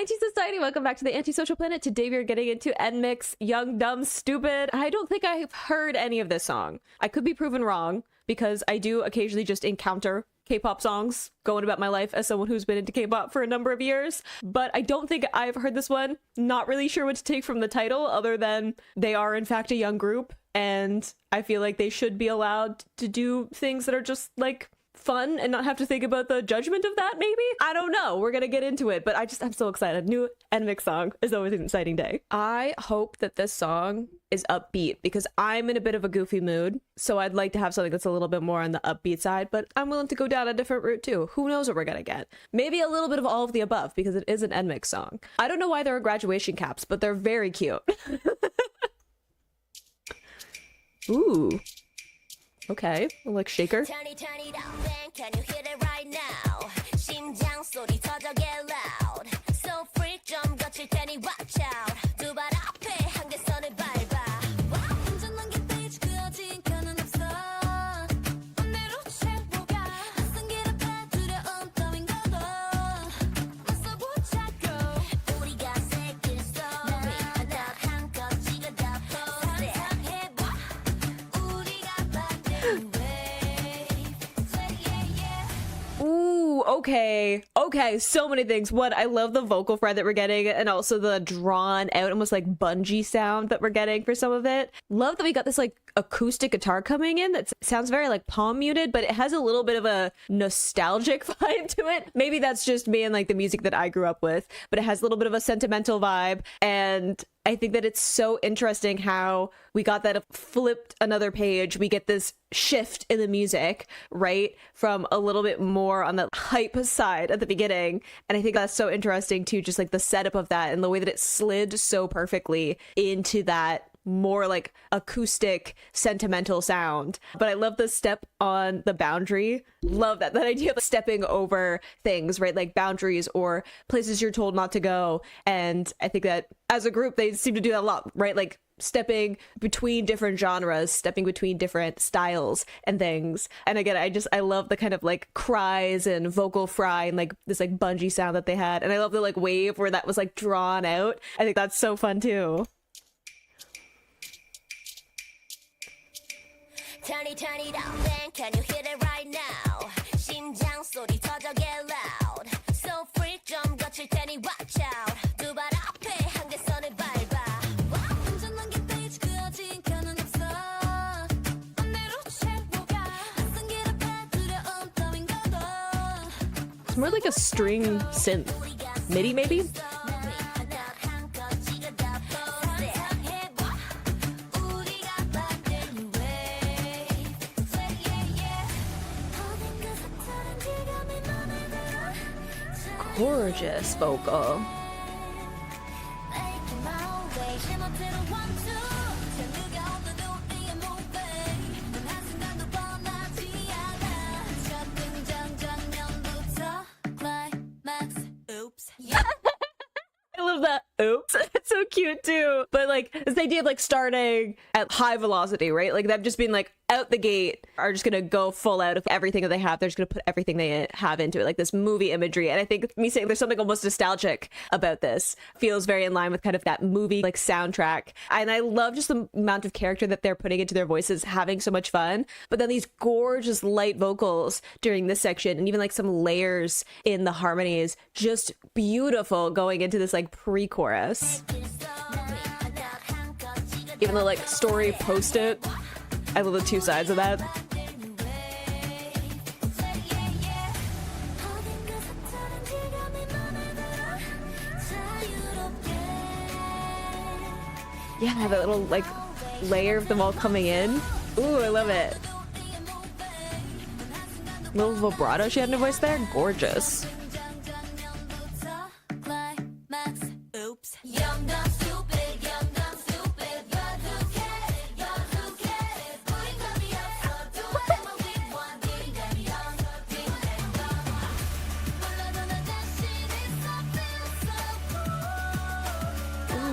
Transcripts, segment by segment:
Anti-Society, welcome back to the Antisocial Planet. Today we are getting into NMIXX Young, Dumb, Stupid. I don't think I've heard any of this song. I could be proven wrong because I do occasionally just encounter K-pop songs going about my life as someone who's been into K-pop for a number of years, but I don't think I've heard this one. Not really sure what to take from the title other than they are in fact a young group, and I feel like they should be allowed to do things that are just like fun and not have to think about the judgment of that. Maybe, I don't know, we're gonna get into it, but I'm so excited. New NMIXX song is always an exciting day. I hope that this song is upbeat because I'm in a bit of a goofy mood, so I'd like to have something that's a little bit more on the upbeat side, but I'm willing to go down a different route too. Who knows what we're gonna get? Maybe a little bit of all of the above because it is an NMIXX song. I don't know why there are graduation caps, but they're very cute. Ooh, okay, like shaker. Can you hit it right now? 심장 소리 터져게 loud. So freak 좀 거칠 테니 watch out. 두 발 앞에 한계선을 밟아. 완전한 게 페이지 그어진 켜는 없어. 반대로 채워가. 낯선 길 앞에 두려움 따윈 거도. 맞서보자고. 우리가 새길 story. 난 한껏 찍어다보. 상상해봐. 우리가 받은 Ooh, okay, so many things. One, I love the vocal fry that we're getting, and also the drawn out, almost like bungee sound that we're getting for some of it. Love that we got this like acoustic guitar coming in that sounds very like palm muted, but it has a little bit of a nostalgic vibe to it. Maybe that's just me and like the music that I grew up with, but it has a little bit of a sentimental vibe, and I think that it's so interesting how we got that flipped another page. We get this shift in the music, right? From a little bit more on the hype side at the beginning. And I think that's so interesting too, just like the setup of that and the way that it slid so perfectly into that more like acoustic sentimental sound. But I love the step on the boundary. Love that idea of stepping over things, right? Like boundaries or places you're told not to go. And I think that as a group they seem to do that a lot, right? Like stepping between different genres, stepping between different styles and things. And again, I love the kind of like cries and vocal fry and like this like bungee sound that they had. And I love the like wave where that was like drawn out. I think that's so fun too. Turn it down, then can you hit it right now? 심장 소리 터져게 loud. So freak 좀 거칠 테니 watch out. 두 발 앞에 한계선을 밟아. 완전한 게 페이지 그어진 켜는 없어. 반대로 채워가. 낯선 길 앞에 두려움 따윈 거도. It's more like a string synth. MIDI maybe? Gorgeous vocal. I love that. Oops. It's so cute too. But like this idea of like starting at high velocity, right? Like them just being like out the gate are just gonna go full out of everything that they have. They're just gonna put everything they have into it, like this movie imagery. And I think me saying there's something almost nostalgic about this feels very in line with kind of that movie like soundtrack. And I love just the amount of character that they're putting into their voices, having so much fun. But then these gorgeous light vocals during this section, and even like some layers in the harmonies, just beautiful going into this like pre-chorus. Even the like story post-it, I love the two sides of that. Yeah, that little like layer of them all coming in. Ooh, I love it. Little vibrato she had in her voice there. Gorgeous.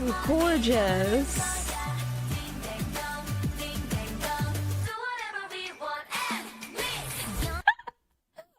Ooh, gorgeous.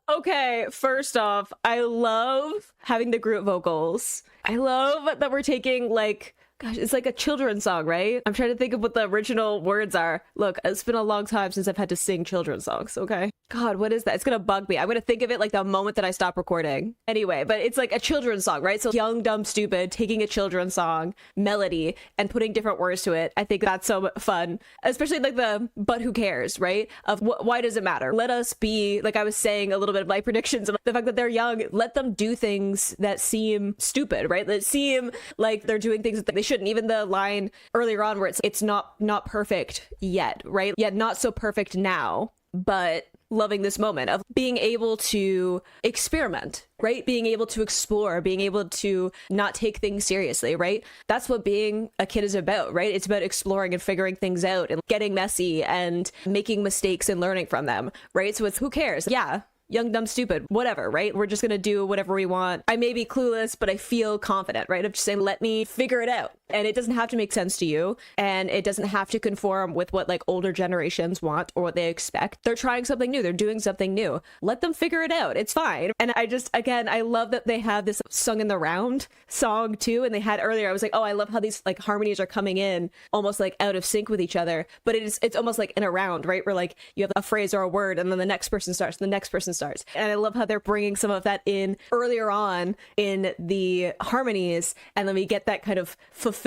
Okay, first off, I love having the group vocals I love that we're taking like, gosh, it's like a children's song, right? I'm trying to think of what the original words are. Look, it's been a long time since I've had to sing children's songs, okay? God, what is that? It's gonna bug me. I'm gonna think of it like the moment that I stop recording. Anyway, but it's like a children's song, right? So young, dumb, stupid, taking a children's song melody and putting different words to it. I think that's so fun, especially like the but who cares, right? Of why does it matter? Let us be, like I was saying a little bit of my predictions of the fact that they're young. Let them do things that seem stupid, right? That seem like they're doing things that they shouldn't. Even the line earlier on where it's not perfect yet, right? Yet not so perfect now, but loving this moment of being able to experiment, right? Being able to explore, being able to not take things seriously, right? That's what being a kid is about, right? It's about exploring and figuring things out and getting messy and making mistakes and learning from them, right? So it's who cares? Yeah. Young, dumb, stupid, whatever, right? We're just gonna do whatever we want. I may be clueless, but I feel confident, right? Of just saying, let me figure it out. And it doesn't have to make sense to you. And it doesn't have to conform with what like older generations want or what they expect. They're trying something new. They're doing something new. Let them figure it out. It's fine. And I just, again, I love that they have this sung in the round song too. And they had earlier, I was like, oh, I love how these like harmonies are coming in almost like out of sync with each other. But it's almost like in a round, right? Where like you have a phrase or a word and then the next person starts, the next person starts. And I love how they're bringing some of that in earlier on in the harmonies. And then we get that kind of fulfilled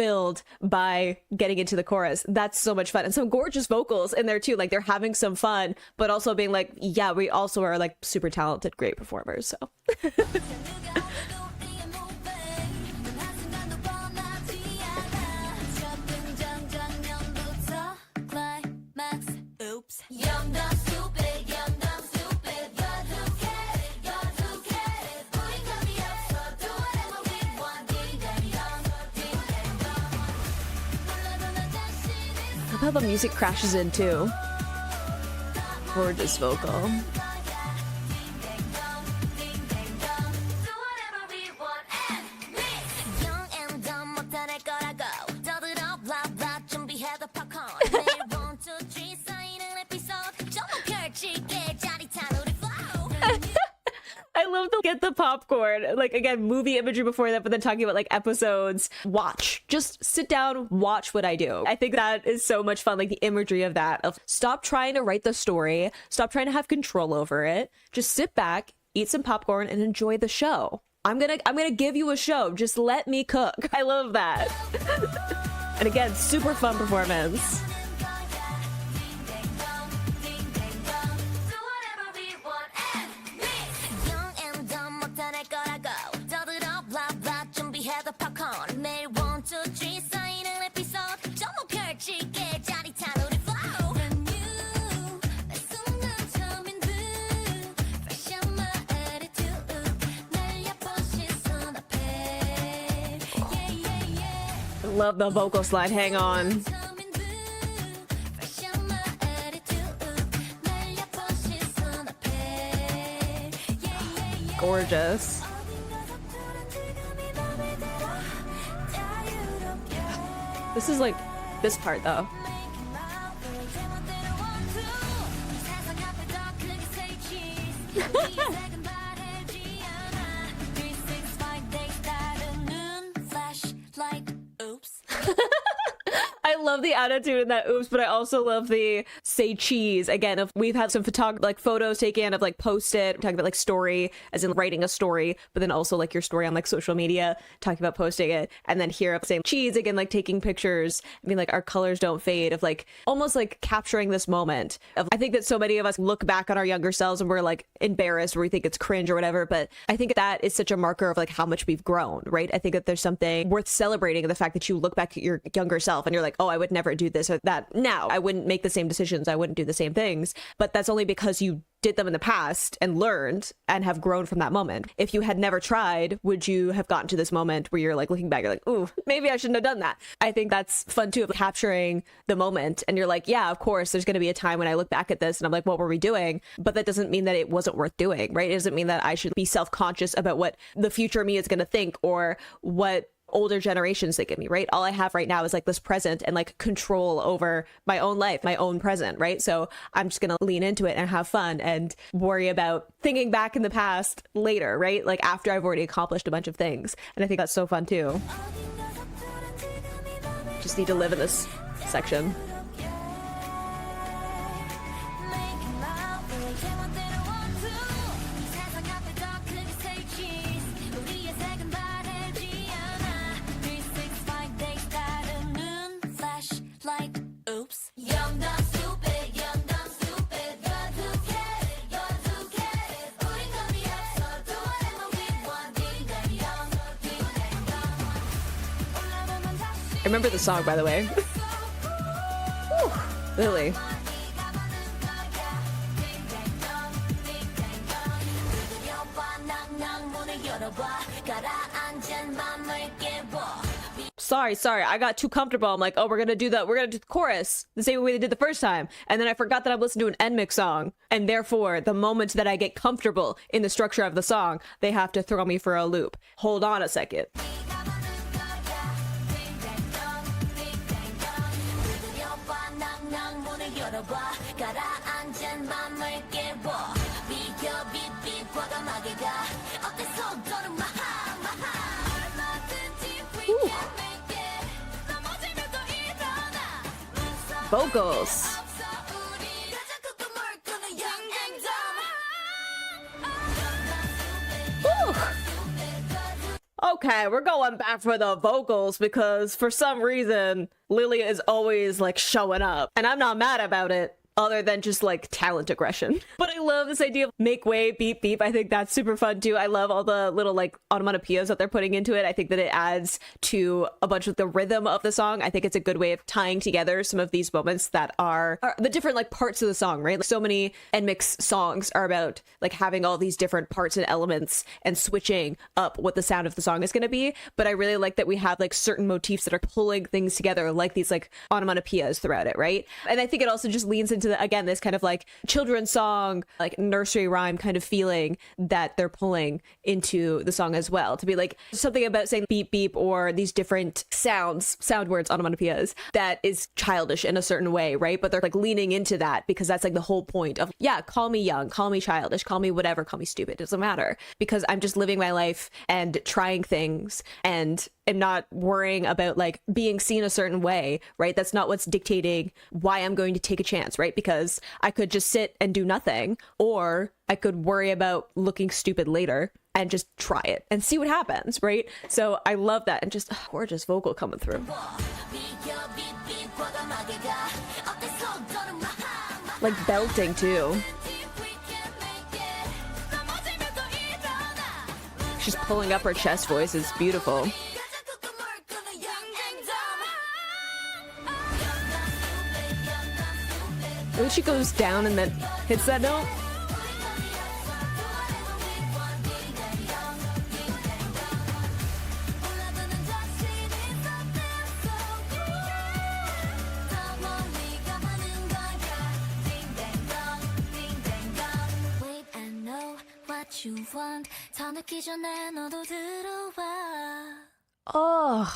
by getting into the chorus. That's so much fun. And some gorgeous vocals in there too. Like they're having some fun, but also being like, yeah, we also are like super talented, great performers. So oops. Young, dumb, stupid, young, dumb, stupid, but who cares? You're too cares. 우린 감이 없어. Do whatever we want. Ding dang dong, ding dang dong. 몰라도 나 자신 있어. I love how the music crashes in too. Gorgeous vocal. Ding dang dong, ding dang dong. Do whatever we want and mix. Young and dumb 못할 거라고. 떠들어 blah blah 준비해도 popcorn. 매일 1, 2, 3 쌓이는 에피소드. 전부 펼칠게 짜릿한 우리 flow. I love to get the popcorn. Like, again, movie imagery before that, but then talking about like episodes. Watch. Just sit down, watch what I do. I think that is so much fun. Like the imagery of that. Of stop trying to write the story. Stop trying to have control over it. Just sit back, eat some popcorn, and enjoy the show. I'm gonna give you a show. Just let me cook. I love that. And again, super fun performance. Do whatever we want and mix. Young and dumb 못할 거라고. 떠들어 blah blah 준비해도 popcorn. 매일 1, 2, 3 쌓이는 에피소드. 전부 펼칠게 짜릿한 우리 flow. Brand new. 내 순간 처음인 듯. Fresh on my attitude. 날 예쁜 시선 앞에. Yeah yeah yeah. I love the vocal slide. Hang on. 처음인 듯. Fresh on my attitude. 날 예쁜 시선 앞에. Yeah yeah yeah. Gorgeous. This is like this part though. I love the attitude in that oops, but I also love the say cheese. Again, if we've had some like photos taken of like post it, talking about like story, as in writing a story, but then also like your story on like social media, talking about posting it. And then here saying cheese again, like taking pictures. I mean, like our colors don't fade, of like almost like capturing this moment of, I think that so many of us look back on our younger selves and we're like embarrassed or we think it's cringe or whatever. But I think that is such a marker of like how much we've grown, right? I think that there's something worth celebrating in the fact that you look back at your younger self and you're like, oh, I would never do this or that now. I wouldn't make the same decisions. I wouldn't do the same things. But that's only because you did them in the past and learned and have grown from that moment. If you had never tried, would you have gotten to this moment where you're like looking back, you're like, ooh, maybe I shouldn't have done that. I think that's fun too, of capturing the moment. And you're like, yeah, of course, there's going to be a time when I look back at this and I'm like, what were we doing? But that doesn't mean that it wasn't worth doing, right? It doesn't mean that I should be self-conscious about what the future me is going to think or what older generations think of me, right? All I have right now is like this present and like control over my own life, my own present, right? So I'm just gonna lean into it and have fun and worry about thinking back in the past later, right? Like after I've already accomplished a bunch of things. And I think that's so fun too. Just need to live in this section. Oops. Young, dumb, stupid, young, dumb, stupid. You're too careless, you're too careless. 우린 겁이 없어, do whatever we want. Ding dang young, ding dang young. 올라가면 다시 I remember the song, by the way. Whew, Lily. Sorry, I got too comfortable. I'm like, oh, we're gonna do the chorus the same way they did the first time. And then I forgot that I've listened to an NMIXX song. And therefore, the moment that I get comfortable in the structure of the song, they have to throw me for a loop. Hold on a second. Vocals. Whew. Okay, we're going back for the vocals because for some reason Lily is always like showing up and I'm not mad about it. Other than just like talent aggression. But I love this idea of make way, beep, beep. I think that's super fun too. I love all the little like onomatopoeias that they're putting into it. I think that it adds to a bunch of the rhythm of the song. I think it's a good way of tying together some of these moments that are the different like parts of the song, right? Like, so many NMIXX songs are about like having all these different parts and elements and switching up what the sound of the song is going to be. But I really like that we have like certain motifs that are pulling things together, like these like onomatopoeias throughout it, right? And I think it also just leans into again this kind of like children's song, like nursery rhyme kind of feeling that they're pulling into the song as well, to be like something about saying beep beep or these different sound words, onomatopoeias, that is childish in a certain way, right? But they're like leaning into that because that's like the whole point of, yeah, call me young, call me childish, call me whatever, call me stupid, it doesn't matter, because I'm just living my life and trying things and am not worrying about like being seen a certain way, right? That's not what's dictating why I'm going to take a chance, right? Because I could just sit and do nothing, or I could worry about looking stupid later and just try it and see what happens, right? So I love that, and just gorgeous vocal coming through. Like belting too. She's pulling up her chest voice, is beautiful. When she goes down and then hits that note. Oh,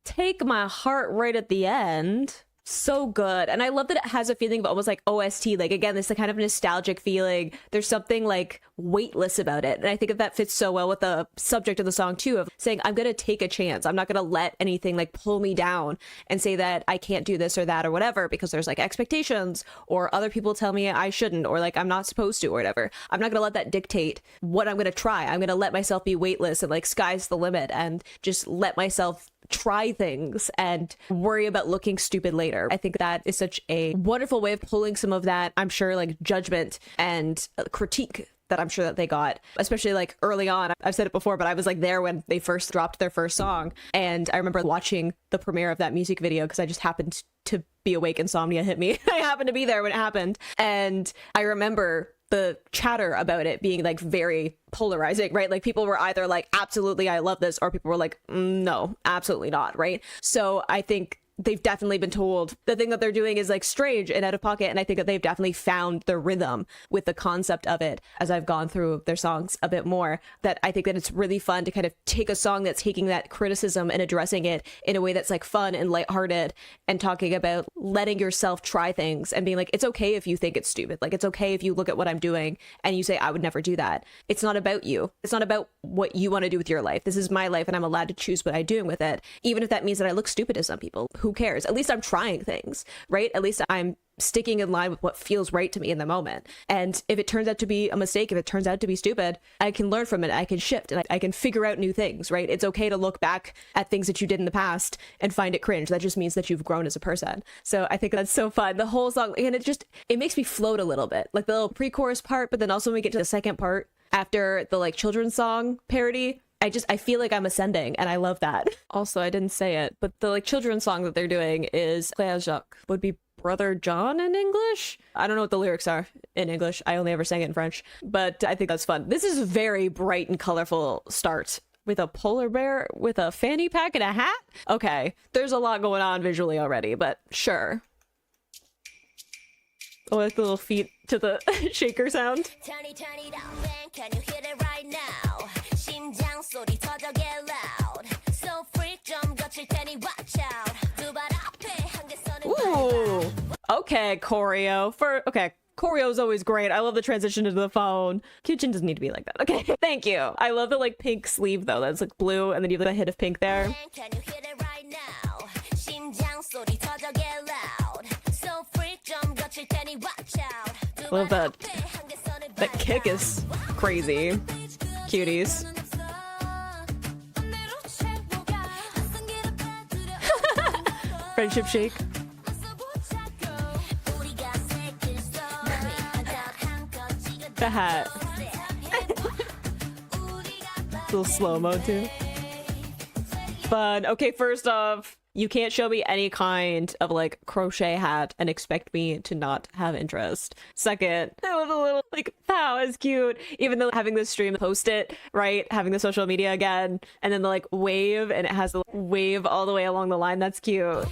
take my heart right at the end. So good. And I love that it has a feeling of almost like OST, like again, this kind of nostalgic feeling. There's something like weightless about it, and I think that fits so well with the subject of the song too, of saying I'm gonna take a chance, I'm not gonna let anything like pull me down and say that I can't do this or that or whatever, because there's like expectations or other people tell me I shouldn't, or like I'm not supposed to or whatever. I'm not gonna let that dictate what I'm gonna try. I'm gonna let myself be weightless and like sky's the limit, and just let myself try things and worry about looking stupid later. I think that is such a wonderful way of pulling some of that, I'm sure, like judgment and critique that I'm sure that they got, especially like early on. I've said it before, but I was like there when they first dropped their first song, and I remember watching the premiere of that music video because I just happened to be awake. Insomnia hit me. I happened to be there when it happened, and I remember the chatter about it being like very polarizing, right? Like people were either like, absolutely, I love this, or people were like, no, absolutely not, right? So I think they've definitely been told the thing that they're doing is like strange and out of pocket. And I think that they've definitely found the rhythm with the concept of it as I've gone through their songs a bit more, that I think that it's really fun to kind of take a song that's taking that criticism and addressing it in a way that's like fun and lighthearted, and talking about letting yourself try things and being like, it's okay if you think it's stupid. Like, it's okay if you look at what I'm doing and you say, I would never do that. It's not about you. It's not about what you want to do with your life. This is my life and I'm allowed to choose what I'm doing with it. Even if that means that I look stupid to some people, who cares? At least I'm trying things, right? At least I'm sticking in line with what feels right to me in the moment. And if it turns out to be a mistake, if it turns out to be stupid, I can learn from it. I can shift and I can figure out new things, right? It's okay to look back at things that you did in the past and find it cringe. That just means that you've grown as a person. So I think that's so fun. The whole song, and it makes me float a little bit, like the little pre-chorus part, but then also when we get to the second part after the like children's song parody, I feel like I'm ascending, and I love that. Also, I didn't say it, but the like children's song that they're doing is Frère Jacques, would be Brother John in English. I don't know what the lyrics are in English. I only ever sang it in French, but I think that's fun. This is a very bright and colorful start with a polar bear with a fanny pack and a hat. Okay, there's a lot going on visually already, but sure. Oh, like the little feet to the shaker sound. Turn it up, and can you hit it right now? 심장 소리 터져 get loud. So freak 좀 거칠 테니 watch out. 두 발 앞에 한 개 서는 Ooh. Okay, choreo. Choreo is always great. I love the transition into the phone. Kyujin doesn't need to be like that. Okay, thank you. I love the like pink sleeve though. That's like blue, and then you have like, a hit of pink there. Can you hit it right now? 심장 소리 터져 get loud. So freak 좀 거칠 테니 watch out. 두 Love 발 that. 앞에 한 개 서는 That kick is crazy. Cuties. Friendship shake. The hat. Little slow-mo too. Fun. Okay, first off, you can't show me any kind of like crochet hat and expect me to not have interest. Second, that was a little like, wow, it's cute. Even though having this stream post it, right? Having the social media again, and then the like wave, and it has the wave all the way along the line. That's cute.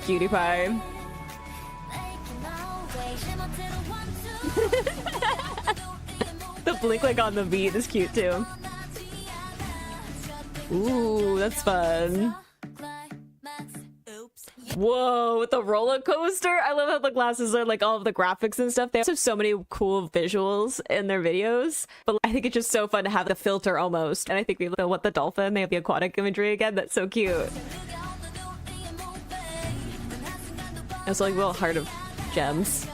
Cutie pie. The blink like on the beat is cute too. Ooh, that's fun. Whoa, with the roller coaster. I love how the glasses are like all of the graphics and stuff. They have so many cool visuals in their videos, but I think it's just so fun to have the filter almost. And I think we look at what the dolphin, they have the aquatic imagery again. That's so cute. It's like a little heart of gems.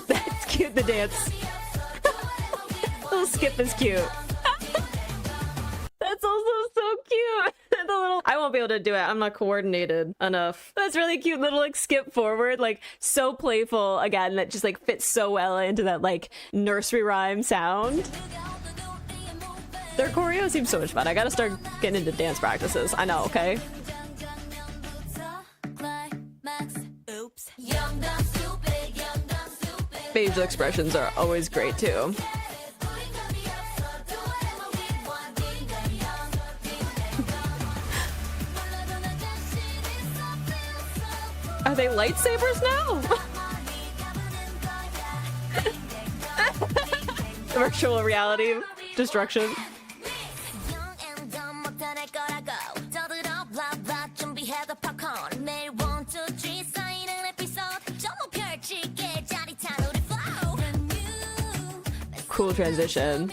That's cute, the dance. Little skip is cute. That's also so cute. The little, I won't be able to do it. I'm not coordinated enough. That's really cute little like skip forward, like so playful again, that just like fits so well into that like nursery rhyme sound. Their choreo seems so much fun. I gotta start getting into dance practices. I know, okay? Facial expressions are always great too. Are they lightsabers now? Virtual reality destruction. Cool transition.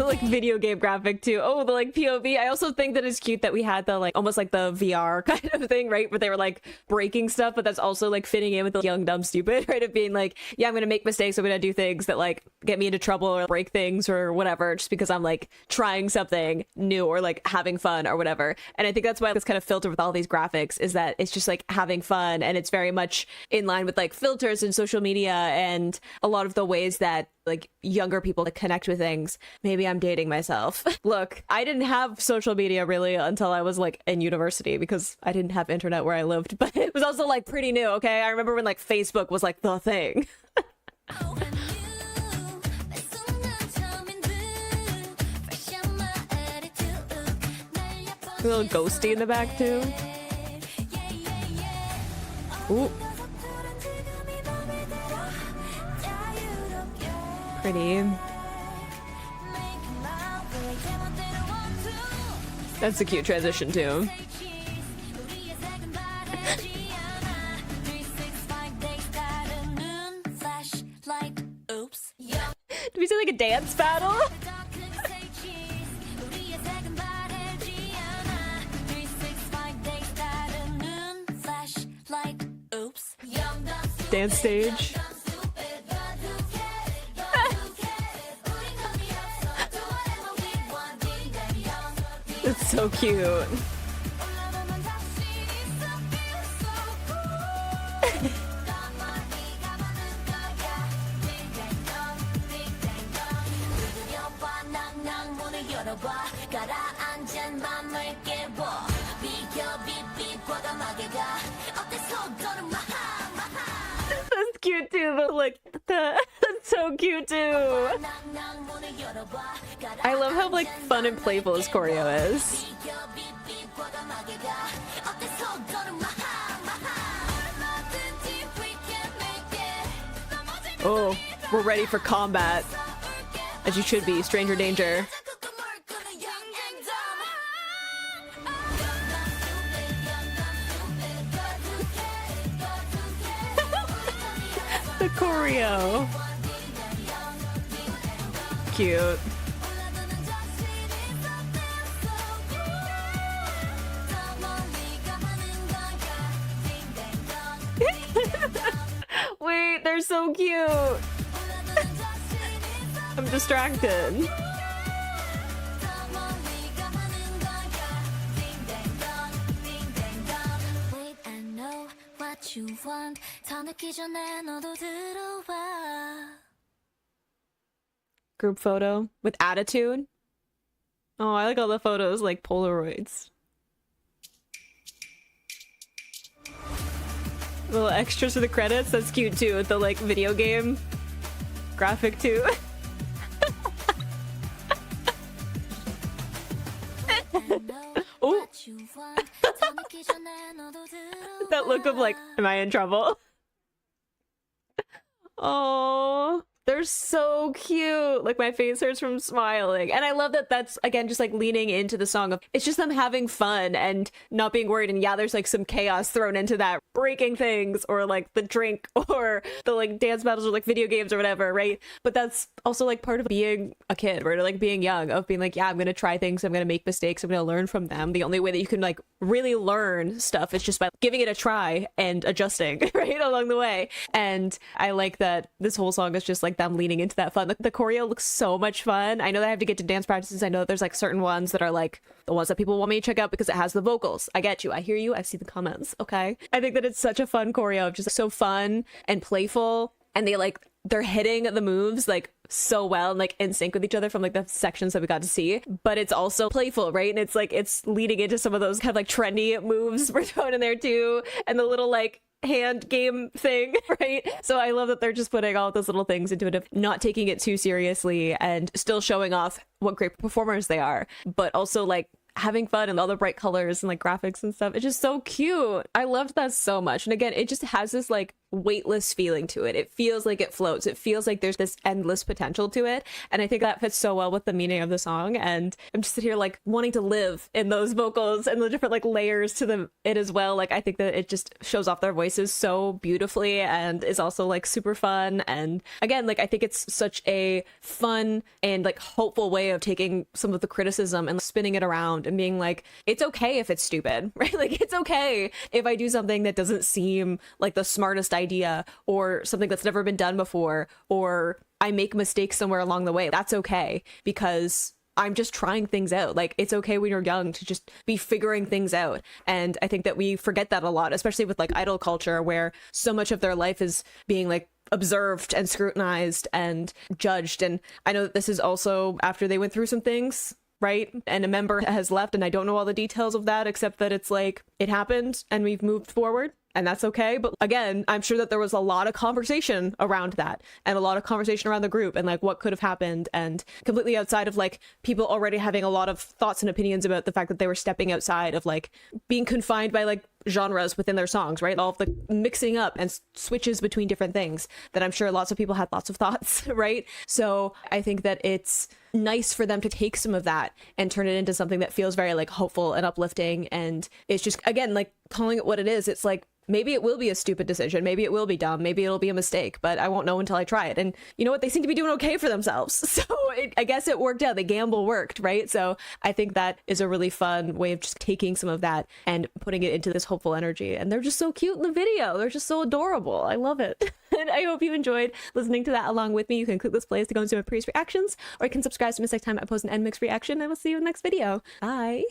like video game graphic too. Oh, the like POV. I also think that it's cute that we had the like almost like the VR kind of thing, right? Where they were like breaking stuff, but that's also like fitting in with the young, dumb, stupid, right? Of being like, yeah, I'm gonna make mistakes. I'm gonna do things that like get me into trouble or break things or whatever, just because I'm like trying something new or like having fun or whatever. And I think that's why it's kind of filtered with all these graphics, is that it's just like having fun, and it's very much in line with like filters and social media and a lot of the ways that like younger people to connect with things. Maybe I'm dating myself. Look, I didn't have social media really until I was like in university, because I didn't have internet where I lived, but it was also like pretty new. Okay, I remember when like Facebook was like the thing. A little ghosty in the back too. Ooh. Pretty. That's a cute transition too. Did we say like a dance battle? Dance stage. It's so cute. That's cute too, but like that's so cute too. I love how like fun and playful his choreo is. Oh, we're ready for combat. As you should be, stranger danger. The choreo. Cute. Wait, they're so cute. I'm distracted. Group photo with attitude. Oh, I like all the photos like Polaroids. Little extras for the credits. That's cute too, with the like video game graphic too. Oh. That look of like, am I in trouble? Oh, they're so cute. Like my face hurts from smiling. And I love that that's again just like leaning into the song of it's just them having fun and not being worried. And yeah, there's like some chaos thrown into that, breaking things or like the drink or the like dance battles or like video games or whatever, right? But that's also like part of being a kid, right? Or like being young, of being like, yeah, I'm gonna try things, I'm gonna make mistakes, I'm gonna learn from them. The only way that you can like really learn stuff is just by giving it a try and adjusting right along the way. And I like that this whole song is just like them leaning into that fun. The choreo looks so much fun. I know that I have to get to dance practices. I know that there's like certain ones that are like the ones that people want me to check out because it has the vocals. I get you. I hear you. I see the comments. Okay. I think that it's such a fun choreo, just so fun and playful. And they're hitting the moves like so well and like in sync with each other from like the sections that we got to see, but it's also playful, right? And it's like it's leading into some of those kind of like trendy moves we're throwing in there too, and the little like hand game thing, right? So I love that they're just putting all those little things into it, not taking it too seriously and still showing off what great performers they are, but also like having fun and all the bright colors and like graphics and stuff. It's just so cute. I loved that so much. And again, it just has this like weightless feeling to it. It feels like it floats. It feels like there's this endless potential to it. And I think that fits so well with the meaning of the song. And I'm just here like wanting to live in those vocals and the different like layers to it as well. Like I think that it just shows off their voices so beautifully and is also like super fun. And again, like I think it's such a fun and like hopeful way of taking some of the criticism and spinning it around and being like, it's okay if it's stupid, right? Like it's okay if I do something that doesn't seem like the smartest idea or something that's never been done before, or I make mistakes somewhere along the way. That's okay because I'm just trying things out. Like it's okay when you're young to just be figuring things out. And I think that we forget that a lot, especially with like idol culture, where so much of their life is being like observed and scrutinized and judged. And I know that this is also after they went through some things, right? And a member has left, and I don't know all the details of that except that it's like it happened and we've moved forward. And that's okay. But again, I'm sure that there was a lot of conversation around that and a lot of conversation around the group and like what could have happened, and completely outside of like people already having a lot of thoughts and opinions about the fact that they were stepping outside of like being confined by like genres within their songs, right? All of the mixing up and switches between different things that I'm sure lots of people had lots of thoughts, right? So I think that it's nice for them to take some of that and turn it into something that feels very like hopeful and uplifting. And it's just, again, like calling it what it is. It's like, maybe it will be a stupid decision. Maybe it will be dumb. Maybe it'll be a mistake, but I won't know until I try it. And you know what? They seem to be doing okay for themselves. So I guess it worked out. The gamble worked, right? So I think that is a really fun way of just taking some of that and putting it into this hopeful energy. And they're just so cute in the video. They're just so adorable. I love it. And I hope you enjoyed listening to that along with me. You can click this playlist to go into my previous reactions, or you can subscribe to miss next time I post an NMIXX reaction, and we'll see you in the next video. Bye.